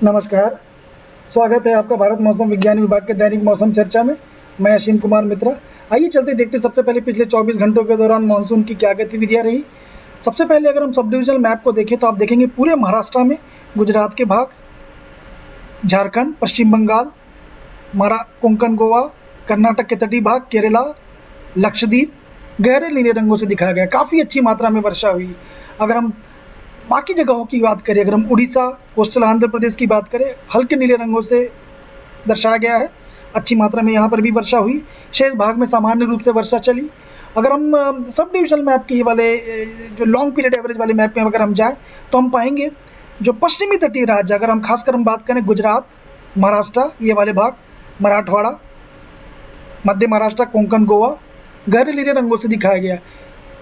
नमस्कार, स्वागत है आपका भारत मौसम विज्ञान विभाग के दैनिक मौसम चर्चा में। मैं असीम कुमार मित्रा। आइए चलते देखते सबसे पहले पिछले 24 घंटों के दौरान मानसून की क्या गतिविधियां रही। सबसे पहले अगर हम सब डिविजनल मैप को देखें तो आप देखेंगे पूरे महाराष्ट्र में, गुजरात के भाग, झारखंड, पश्चिम बंगाल, कोंकण, गोवा, कर्नाटक के तटीय भाग, केरला, लक्षद्वीप गहरे नीले रंगों से दिखाया गया। काफ़ी अच्छी मात्रा में वर्षा हुई। अगर हम बाकी जगहों की बात करें, अगर हम उड़ीसा, कोस्टल आंध्र प्रदेश की बात करें, हल्के नीले रंगों से दर्शाया गया है। अच्छी मात्रा में यहाँ पर भी वर्षा हुई। शेष भाग में सामान्य रूप से वर्षा चली। अगर हम सब डिविजनल मैप के ये वाले जो लॉन्ग पीरियड एवरेज वाले मैप में अगर हम जाएँ तो हम पाएंगे जो पश्चिमी तटीय राज्य, अगर हम खासकर हम बात करें गुजरात, महाराष्ट्र, ये वाले भाग, मराठवाड़ा, मध्य महाराष्ट्र, कोंकण, गोवा गहरे नीले रंगों से दिखाया गया,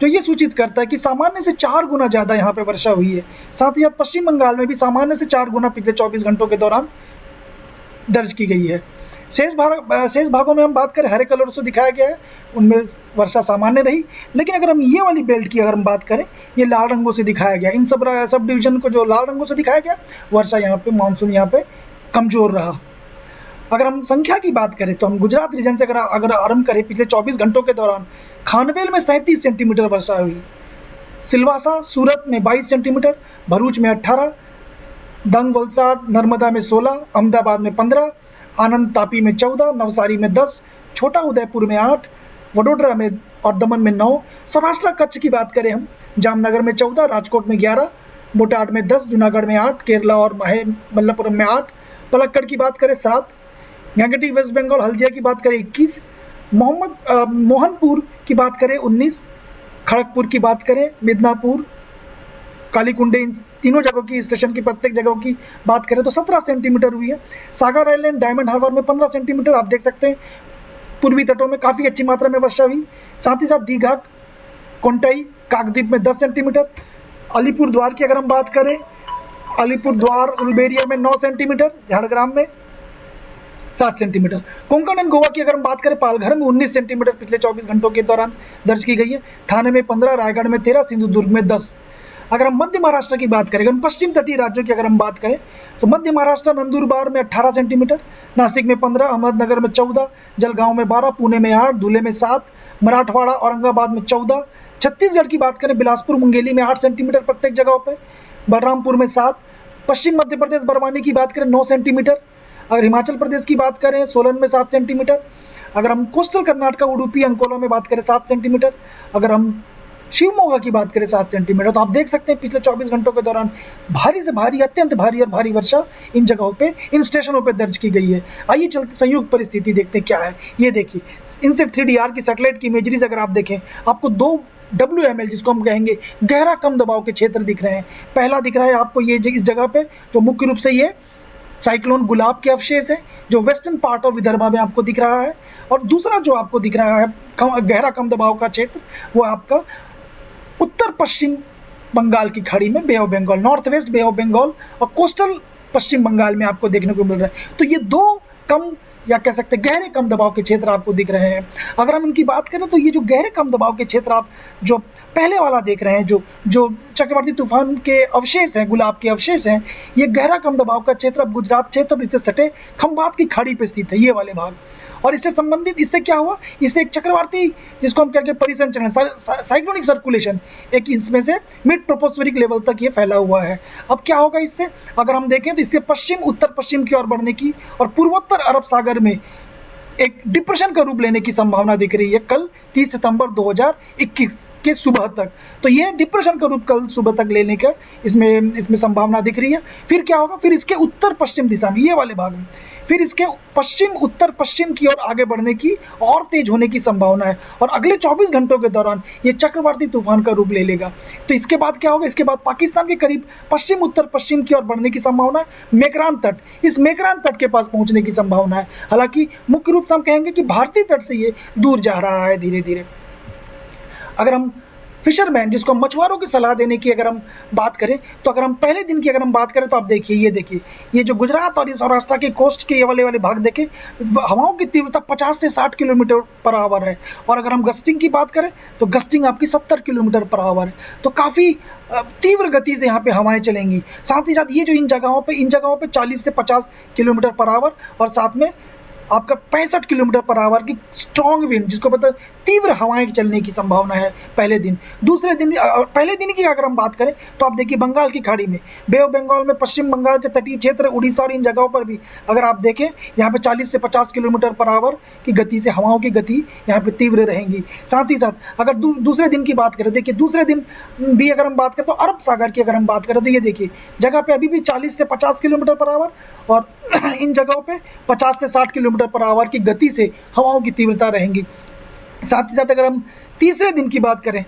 जो ये सूचित करता है कि सामान्य से 4 गुना ज़्यादा यहाँ पे वर्षा हुई है। साथ ही साथ पश्चिम बंगाल में भी सामान्य से 4 गुना पिछले 24 घंटों के दौरान दर्ज की गई है। शेष भागों में हम बात करें, हरे कलर से दिखाया गया है, उनमें वर्षा सामान्य रही। लेकिन अगर हम ये वाली बेल्ट की अगर हम बात करें, ये लाल रंगों से दिखाया गया। इन सब डिवीजन को जो लाल रंगों से दिखाया गया, वर्षा यहाँ पे, मानसून यहाँ पे कमजोर रहा। अगर हम संख्या की बात करें तो हम गुजरात रीजन से अगर आरंभ करें, पिछले 24 घंटों के दौरान खानवेल में 37 सेंटीमीटर वर्षा हुई, सिलवासा, सूरत में 22 सेंटीमीटर, भरूच में 18, दंग, वलसाड, नर्मदा में 16, अहमदाबाद में 15, आनंद तापी में 14, नवसारी में 10, छोटा उदयपुर में 8, वडोदरा में और दमन में 9। सौराष्ट्र कच्छ की बात करें हम, जामनगर में 14, राजकोट में 11, बोटाड में 10, जूनागढ़ में 8, केरला और मल्लापुरम में 8, पलक्कड़ की बात करें 7, गंगटी वेस्ट बंगाल हल्दिया की बात करें 21, मोहनपुर की बात करें 19, खड़गपुर की बात करें, मिदनापुर, कालीकुंडे, इन तीनों जगहों की, स्टेशन की प्रत्येक जगहों की बात करें तो 17 सेंटीमीटर हुई है। सागर आइलैंड, डायमंड हार्बर में 15 सेंटीमीटर। आप देख सकते हैं पूर्वी तटों में काफ़ी अच्छी मात्रा में वर्षा हुई। साथ ही साथ दीघा, कोंटाई, काकद्वीप में 10 सेंटीमीटर। अलीपुर द्वार की अगर हम बात करें, अलीपुर द्वार, उलबेरिया में 9 सेंटीमीटर, झाड़ग्राम में 7 सेंटीमीटर। कोंकण एंड गोवा की अगर हम बात करें, पालघर में 19 सेंटीमीटर पिछले 24 घंटों के दौरान दर्ज की गई है। थाने में 15, रायगढ़ में 13, सिंधुदुर्ग में 10। अगर हम मध्य महाराष्ट्र की बात करें, पश्चिम तटीय राज्यों की अगर हम बात करें तो मध्य महाराष्ट्र, नंदुरबार में 18 सेंटीमीटर, नासिक में 15, अहमदनगर में 14, जलगांव में 12, पुणे में 8, धुले में 7, मराठवाड़ा औरंगाबाद में 14। छत्तीसगढ़ की बात करें, बिलासपुर, मुंगेली में 8 सेंटीमीटर प्रत्येक जगहों पर, बलरामपुर में 7। पश्चिम मध्य प्रदेश, बरवानी की बात करें 9 सेंटीमीटर। अगर हिमाचल प्रदेश की बात करें, सोलन में 7 सेंटीमीटर। अगर हम कोस्टल कर्नाटक, उडुपी, अंकोला में बात करें 7 सेंटीमीटर। अगर हम शिवमोगा की बात करें 7 सेंटीमीटर। तो आप देख सकते हैं पिछले 24 घंटों के दौरान भारी से भारी, अत्यंत भारी और भारी वर्षा इन जगहों पे, इन स्टेशनों पे दर्ज की गई है। आइए चलते संयुक्त परिस्थिति देखते हैं क्या है। ये देखिए, इनसेट 3DR की सैटेलाइट की इमेजरीज अगर आप देखें, आपको 2 WML, जिसको हम कहेंगे गहरा कम दबाव के क्षेत्र दिख रहे हैं। पहला दिख रहा है आपको ये इस जगह पे, जो मुख्य रूप से ये साइक्लोन गुलाब के अवशेष है, जो वेस्टर्न पार्ट ऑफ विदर्भा में आपको दिख रहा है। और दूसरा जो आपको दिख रहा है गहरा कम दबाव का क्षेत्र, वो आपका उत्तर पश्चिम बंगाल की खाड़ी में, bay of Bengal, north west bay of Bengal और कोस्टल पश्चिम बंगाल में आपको देखने को मिल रहा है। तो ये 2 कम, या कह सकते हैं गहरे कम दबाव के क्षेत्र आपको दिख रहे हैं। अगर हम इनकी बात करें तो ये जो गहरे कम दबाव के क्षेत्र आप जो पहले वाला देख रहे हैं, जो चक्रवाती तूफान के अवशेष हैं, गुलाब के अवशेष हैं, ये गहरा कम दबाव का क्षेत्र अब गुजरात क्षेत्र, इससे सटे खंबात की खाड़ी पे स्थित है, ये वाले भाग। और इससे संबंधित, इससे क्या हुआ, इससे एक चक्रवाती, जिसको हम कहते हैं परिसंचरण, साइक्लोनिक सर्कुलेशन, एक इसमें से मिड ट्रोपोस्फेरिक लेवल तक ये फैला हुआ है। अब क्या होगा इससे, अगर हम देखें तो इससे पश्चिम उत्तर पश्चिम की ओर बढ़ने की और पूर्वोत्तर अरब सागर में एक डिप्रेशन का रूप लेने की संभावना दिख रही है कल 30 सितंबर 2021 के सुबह तक। तो ये डिप्रेशन का रूप कल सुबह तक लेने का इसमें संभावना दिख रही है। फिर क्या होगा, फिर इसके उत्तर पश्चिम दिशा में, ये वाले भाग में, फिर इसके पश्चिम उत्तर पश्चिम की ओर आगे बढ़ने की और तेज होने की संभावना है। और अगले 24 घंटों के दौरान ये चक्रवाती तूफान का रूप ले लेगा। तो इसके बाद क्या होगा, इसके बाद पाकिस्तान के करीब पश्चिम उत्तर पश्चिम की ओर बढ़ने की संभावना है। मेकरान तट, इस मेकरान तट के पास पहुंचने की संभावना है। हालांकि मुख्य रूप से हम कहेंगे कि भारतीय तट से ये दूर जा रहा है धीरे धीरे। अगर हम फिशरमैन, जिसको हम मछुआरों की सलाह देने की अगर हम बात करें, तो अगर हम पहले दिन की अगर हम बात करें तो आप देखिए, ये देखिए, ये जो गुजरात और ये सौराष्ट्र के कोस्ट के ये वाले भाग देखें, हवाओं की तीव्रता 50 से 60 किलोमीटर पर आवर है। और अगर हम गस्टिंग की बात करें तो गस्टिंग आपकी 70 किलोमीटर पर आवर है। तो काफ़ी तीव्र गति से यहाँ पे हवाएं चलेंगी। साथ ही साथ ये जो इन जगहों पे 40 से 50 किलोमीटर पर आवर और साथ में आपका 65 किलोमीटर पर आवर की स्ट्रॉन्ग विंड, जिसको पता तीव्र हवाएं चलने की संभावना है पहले दिन। दूसरे दिन पहले दिन की अगर हम बात करें तो आप देखिए, बंगाल की खाड़ी में, बे ऑफ बंगाल में, पश्चिम बंगाल के तटीय क्षेत्र, उड़ीसा और इन जगहों पर भी अगर आप देखें, यहाँ पे 40 से 50 किलोमीटर पर आवर की गति से हवाओं की गति यहाँ पे तीव्र रहेंगी। साथ ही साथ अगर दूसरे दिन की बात करें, देखिए दूसरे दिन भी अगर हम बात करें तो अरब सागर की अगर हम बात करें तो ये देखिए, जगह पे अभी भी 40 से 50 किलोमीटर पर आवर और इन जगहों पे 50 से 60 किलोमीटर पर आवर की गति से हवाओं की तीव्रता रहेंगी। साथ ही साथ अगर हम तीसरे दिन की बात करें,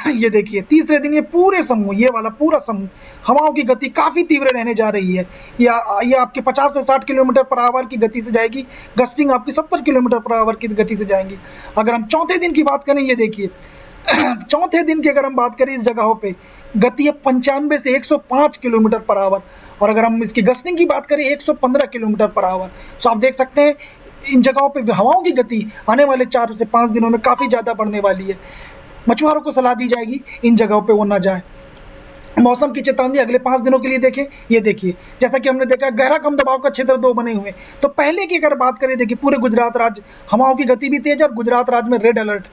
ये देखिए तीसरे दिन ये पूरे समूह, ये वाला पूरा समूह, हवाओं की गति काफ़ी तीव्र रहने जा रही है। ये आपके 50 से 60 किलोमीटर पर आवर की गति से जाएगी, गस्टिंग आपकी 70 किलोमीटर पर आवर की गति से जाएंगी। अगर हम चौथे दिन की बात करें, ये देखिए चौथे दिन की अगर हम बात करें, इस जगहों पे गति है 95 से 105 किलोमीटर पर आवर और अगर हम इसकी गस्टिंग की बात करें 115 किलोमीटर पर आवर। तो आप देख सकते हैं इन जगहों पे हवाओं की गति आने वाले 4 से 5 दिनों में काफ़ी ज़्यादा बढ़ने वाली है। मछुआरों को सलाह दी जाएगी इन जगहों पे वो ना जाए। मौसम की चेतावनी अगले 5 दिनों के लिए देखें, ये देखिए, जैसा कि हमने देखा गहरा कम दबाव का क्षेत्र 2 बने हुए। तो पहले की अगर बात करें, देखिए पूरे गुजरात राज्य हवाओं की गति भी तेज है और गुजरात राज्य में रेड अलर्ट,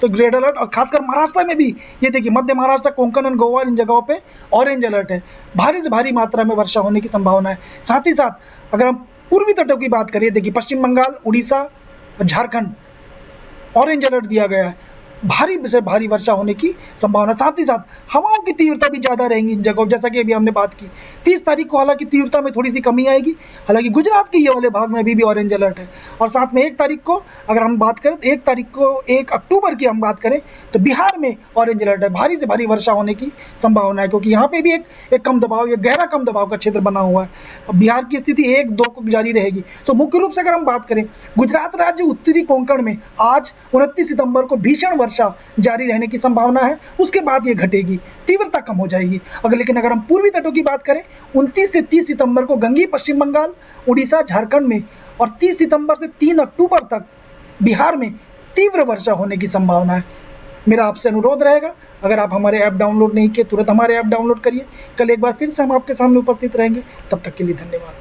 तो रेड अलर्ट, और खासकर महाराष्ट्र में भी ये देखिए, मध्य महाराष्ट्र, कोंकण और गोवा, इन जगहों पे ऑरेंज अलर्ट है। भारी से भारी मात्रा में वर्षा होने की संभावना है। साथ ही साथ अगर हम पूर्वी तटों की बात करें, देखिए पश्चिम बंगाल, उड़ीसा और झारखंड ऑरेंज अलर्ट दिया गया है, भारी से भारी वर्षा होने की संभावना। साथ ही साथ हवाओं की तीव्रता भी ज़्यादा रहेंगी इन जगहों, जैसा कि अभी हमने बात की। 30 तारीख को हालांकि तीव्रता में थोड़ी सी कमी आएगी, हालांकि गुजरात के ये वाले भाग में अभी भी ऑरेंज अलर्ट है। और साथ में 1 तारीख को अगर हम बात करें, 1 तारीख को 1 अक्टूबर की हम बात करें तो बिहार में ऑरेंज अलर्ट है, भारी से भारी वर्षा होने की संभावना है, क्योंकि यहाँ पे भी एक कम दबाव, एक गहरा कम दबाव का क्षेत्र बना हुआ है। बिहार की स्थिति 1-2 को जारी रहेगी। तो मुख्य रूप से अगर हम बात करें, गुजरात राज्य उत्तरी कोंकण में आज 29 सितंबर को भीषण वर्षा जारी रहने की संभावना है। उसके बाद ये घटेगी, तीव्रता कम हो जाएगी। लेकिन अगर हम पूर्वी तटों की बात करें, 29 से 30 सितंबर को गंगी पश्चिम बंगाल, उड़ीसा, झारखंड में और 30 सितंबर से 3 अक्टूबर तक बिहार में तीव्र वर्षा होने की संभावना है। मेरा आपसे अनुरोध रहेगा, अगर आप हमारे ऐप डाउनलोड नहीं किए, तुरंत हमारे ऐप डाउनलोड करिए। कल एक बार फिर से हम आपके सामने उपस्थित रहेंगे। तब तक के लिए धन्यवाद।